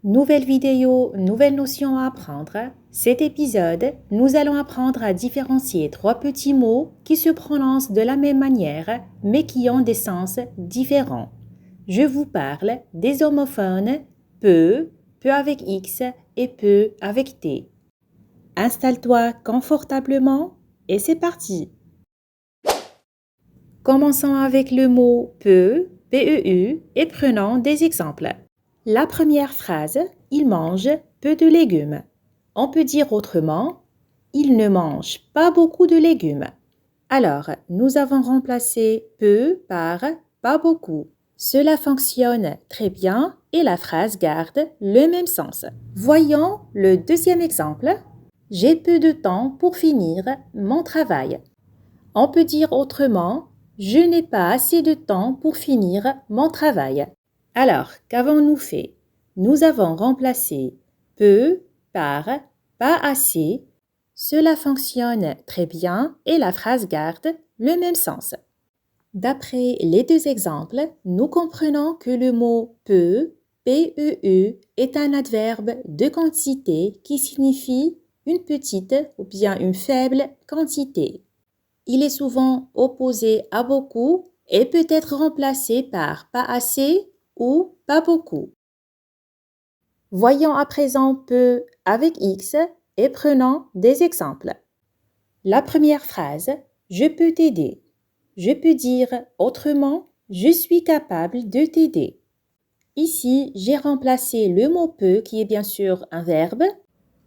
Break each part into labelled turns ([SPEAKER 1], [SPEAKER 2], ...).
[SPEAKER 1] Nouvelle vidéo, nouvelle notion à apprendre. Cet épisode, nous allons apprendre à différencier trois petits mots qui se prononcent de la même manière, mais qui ont des sens différents. Je vous parle des homophones peu, peu avec X et peu avec T. Installe-toi confortablement et c'est parti. Commençons avec le mot peu, P-E-U, et prenons des exemples. La première phrase, il mange peu de légumes. On peut dire autrement, il ne mange pas beaucoup de légumes. Alors, nous avons remplacé peu par pas beaucoup. Cela fonctionne très bien et la phrase garde le même sens. Voyons le deuxième exemple. J'ai peu de temps pour finir mon travail. On peut dire autrement, je n'ai pas assez de temps pour finir mon travail. Alors, qu'avons-nous fait? Nous avons remplacé peu par pas assez. Cela fonctionne très bien et la phrase garde le même sens. D'après les deux exemples, nous comprenons que le mot peu, P-E-E, est un adverbe de quantité qui signifie une petite ou bien une faible quantité. Il est souvent opposé à beaucoup et peut être remplacé par pas assez ou pas beaucoup. Voyons à présent peu avec X et prenons des exemples. La première phrase, je peux t'aider. Je peux dire autrement, je suis capable de t'aider. Ici, j'ai remplacé le mot peut, qui est bien sûr un verbe,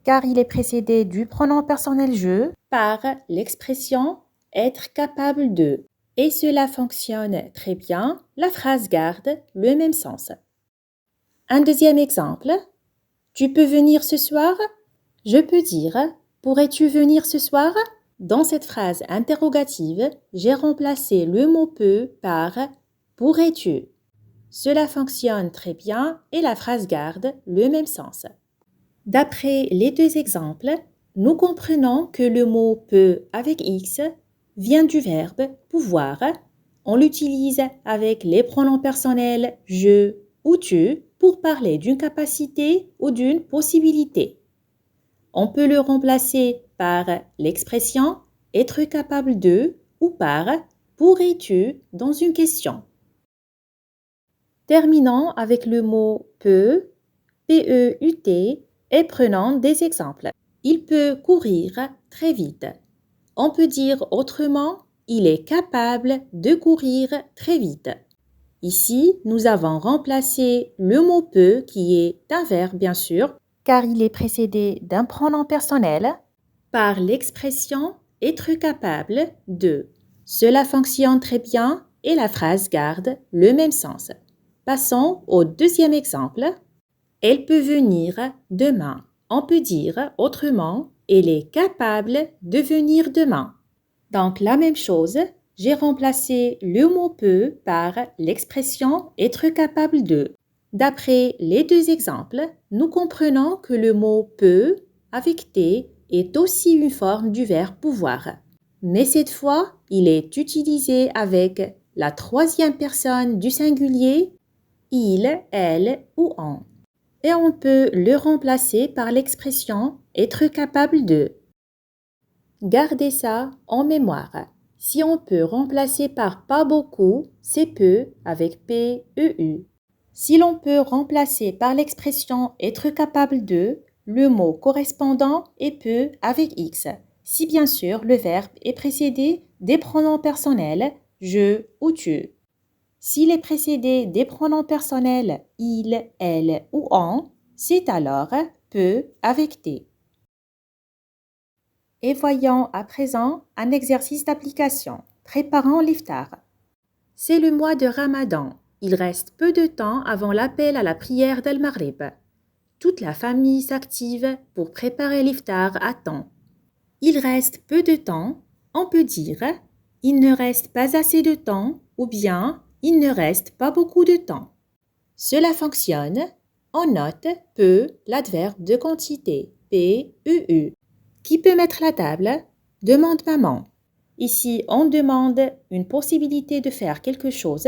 [SPEAKER 1] car il est précédé du pronom personnel je, par l'expression être capable de. Et cela fonctionne très bien, la phrase garde le même sens. Un deuxième exemple, tu peux venir ce soir? Je peux dire, pourrais-tu venir ce soir? Dans cette phrase interrogative, j'ai remplacé le mot peut par pourrais-tu. Cela fonctionne très bien et la phrase garde le même sens. D'après les deux exemples, nous comprenons que le mot peut avec X vient du verbe pouvoir. On l'utilise avec les pronoms personnels je ou tu pour parler d'une capacité ou d'une possibilité. On peut le remplacer par l'expression être capable de ou par pourrais-tu dans une question. Terminons avec le mot peut, P-E-U-T, et prenons des exemples. Il peut courir très vite. On peut dire autrement, il est capable de courir très vite. Ici, nous avons remplacé le mot peut, qui est un verbe bien sûr, car il est précédé d'un pronom personnel, par l'expression être capable de. Cela fonctionne très bien et la phrase garde le même sens. Passons au deuxième exemple. Elle peut venir demain. On peut dire autrement, elle est capable de venir demain. Donc la même chose, j'ai remplacé le mot peut par l'expression être capable de. D'après les deux exemples, nous comprenons que le mot peut avec T est aussi une forme du verbe pouvoir. Mais cette fois, il est utilisé avec la troisième personne du singulier, il, elle ou on. Et on peut le remplacer par l'expression être capable de. Gardez ça en mémoire. Si on peut remplacer par pas beaucoup, c'est peu avec P-E-U. Si l'on peut remplacer par l'expression être capable de, le mot correspondant est peu avec X. Si bien sûr le verbe est précédé des pronoms personnels je ou tu. S'il est précédé des pronoms personnels il, elle ou on, c'est alors peut avec T. Et voyons à présent un exercice d'application. Préparons l'iftar. C'est le mois de Ramadan. Il reste peu de temps avant l'appel à la prière d'Al-Maghrib. Toute la famille s'active pour préparer l'iftar à temps. Il reste peu de temps, on peut dire il ne reste pas assez de temps ou bien il ne reste pas beaucoup de temps. Cela fonctionne. On note peu l'adverbe de quantité, P-E-U. Qui peut mettre la table? Demande maman. Ici, on demande une possibilité de faire quelque chose.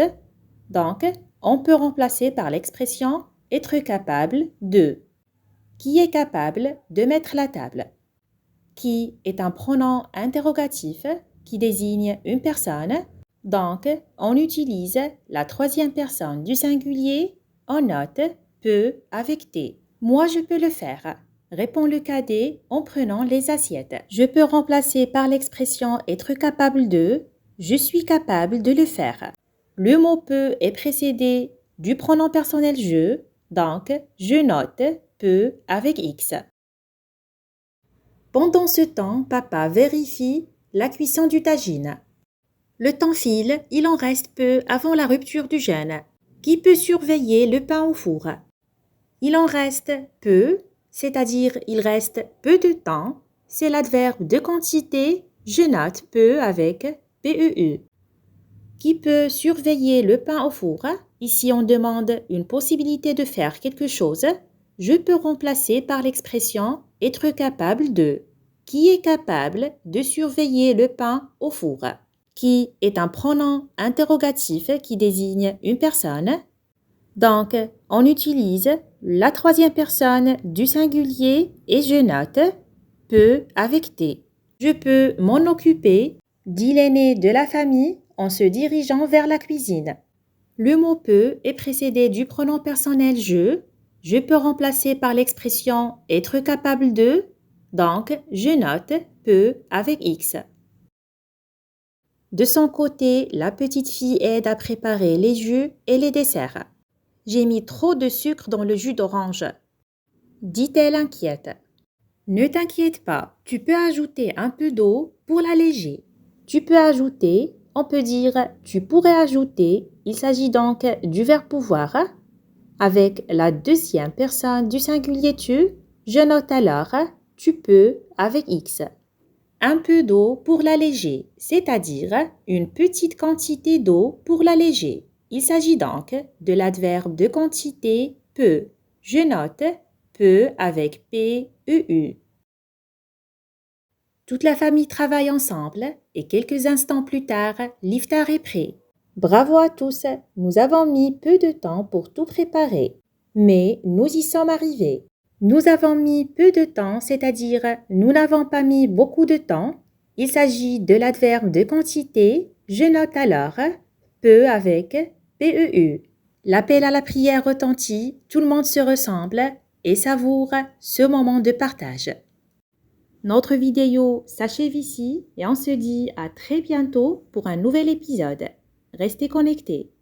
[SPEAKER 1] Donc, on peut remplacer par l'expression être capable de. Qui est capable de mettre la table? Qui est un pronom interrogatif qui désigne une personne. Donc, on utilise la troisième personne du singulier. On note peut avec T. Moi, je peux le faire, répond le cadet en prenant les assiettes. Je peux remplacer par l'expression être capable de. Je suis capable de le faire. Le mot peut est précédé du pronom personnel je. Donc, je note peut avec X. Pendant ce temps, papa vérifie la cuisson du tagine. Le temps file, il en reste peu avant la rupture du jeûne. Qui peut surveiller le pain au four? Il en reste peu, c'est-à-dire il reste peu de temps. C'est l'adverbe de quantité, je note peu avec PEU. Qui peut surveiller le pain au four? Ici, on demande une possibilité de faire quelque chose. Je peux remplacer par l'expression être capable de. Qui est capable de surveiller le pain au four? Qui est un pronom interrogatif qui désigne une personne. Donc, on utilise la troisième personne du singulier et je note peut avec T. Je peux m'en occuper, dit l'aîné de la famille en se dirigeant vers la cuisine. Le mot peut est précédé du pronom personnel je. Je peux remplacer par l'expression être capable de. Donc, je note peut avec X. De son côté, la petite fille aide à préparer les jus et les desserts. J'ai mis trop de sucre dans le jus d'orange, dit-elle inquiète. Ne t'inquiète pas, tu peux ajouter un peu d'eau pour l'alléger. Tu peux ajouter, on peut dire tu pourrais ajouter, il s'agit donc du verbe pouvoir. Avec la deuxième personne du singulier tu, je note alors tu peux avec X. Un peu d'eau pour l'alléger, c'est-à-dire une petite quantité d'eau pour l'alléger. Il s'agit donc de l'adverbe de quantité peu. Je note peu avec PEU. Toute la famille travaille ensemble et quelques instants plus tard, l'iftar est prêt. Bravo à tous, nous avons mis peu de temps pour tout préparer, mais nous y sommes arrivés. Nous avons mis peu de temps, c'est-à-dire nous n'avons pas mis beaucoup de temps. Il s'agit de l'adverbe de quantité. Je note alors peu avec PEU. L'appel à la prière retentit, tout le monde se ressemble et savoure ce moment de partage. Notre vidéo s'achève ici et on se dit à très bientôt pour un nouvel épisode. Restez connectés.